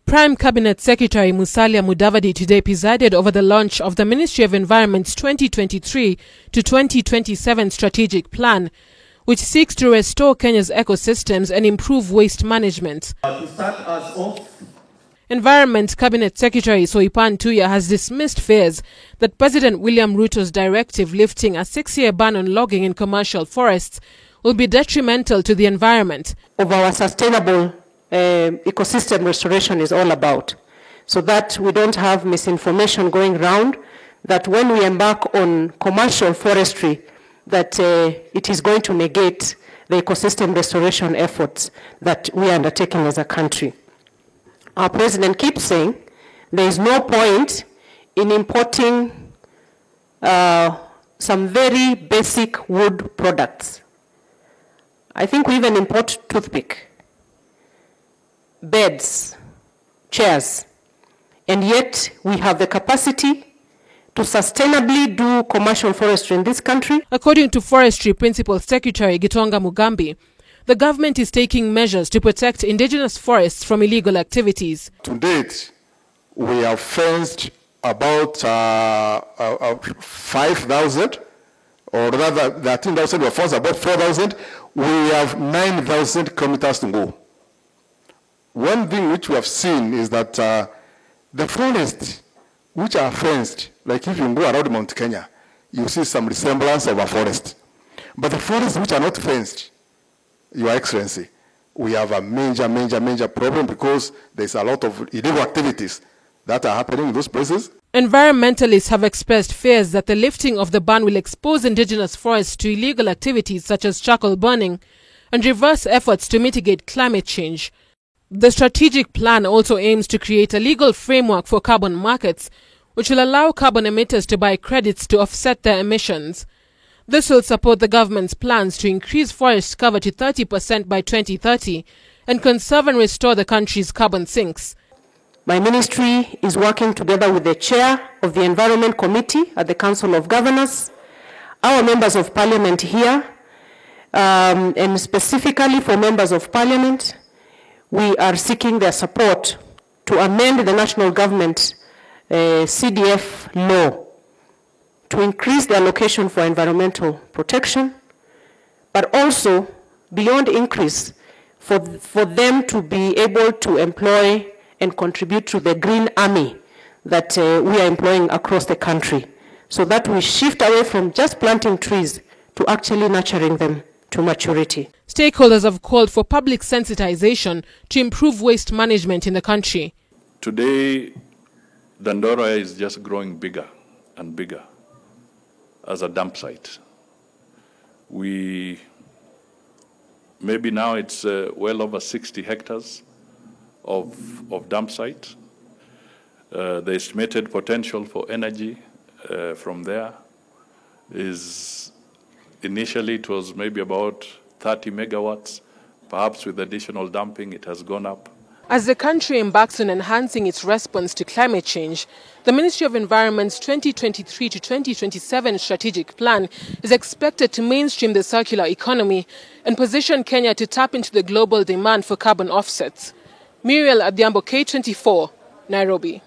Prime Cabinet Secretary Musalia Mudavadi today presided over the launch of the Ministry of Environment's 2023 to 2027 strategic plan, which seeks to restore Kenya's ecosystems and improve waste management. To start us off, Environment Cabinet Secretary Soipan Tuya has dismissed fears that President William Ruto's directive lifting a 6-year ban on logging in commercial forests will be detrimental to the environment. Of our sustainable ecosystem restoration is all about, so that we don't have misinformation going around that when we embark on commercial forestry that it is going to negate the ecosystem restoration efforts that we are undertaking as a country. Our president keeps saying there is no point in importing some very basic wood products. I think we even import toothpick, beds, chairs, and yet we have the capacity to sustainably do commercial forestry in this country. According to Forestry Principal Secretary Gitonga Mugambi, the government is taking measures to protect indigenous forests from illegal activities. To date, we have fenced about 5,000, or rather 13,000 were fenced, about 4,000. We have 9,000 kilometers to go. One thing which we have seen is that the forests which are fenced, like if you go around Mount Kenya, you see some resemblance of a forest. But the forests which are not fenced, Your Excellency, we have a major problem because there's a lot of illegal activities that are happening in those places. Environmentalists have expressed fears that the lifting of the ban will expose indigenous forests to illegal activities such as charcoal burning and reverse efforts to mitigate climate change. The strategic plan also aims to create a legal framework for carbon markets, which will allow carbon emitters to buy credits to offset their emissions. This will support the government's plans to increase forest cover to 30% by 2030 and conserve and restore the country's carbon sinks. My ministry is working together with the chair of the Environment Committee at the Council of Governors, our members of Parliament here, and specifically for members of Parliament, we are seeking their support to amend the national government CDF law to increase the allocation for environmental protection, but also beyond increase for them to be able to employ and contribute to the green army that we are employing across the country, so that we shift away from just planting trees to actually nurturing them to maturity. Stakeholders have called for public sensitization to improve waste management in the country. Today, Dandora is just growing bigger and bigger as a dump site. Maybe now it's well over 60 hectares of dump site. The estimated potential for energy from there is, initially it was maybe about 30 megawatts. Perhaps with additional dumping it has gone up. As the country embarks on enhancing its response to climate change, the Ministry of Environment's 2023 to 2027 strategic plan is expected to mainstream the circular economy and position Kenya to tap into the global demand for carbon offsets. Muriel Adhiambo, K24, Nairobi.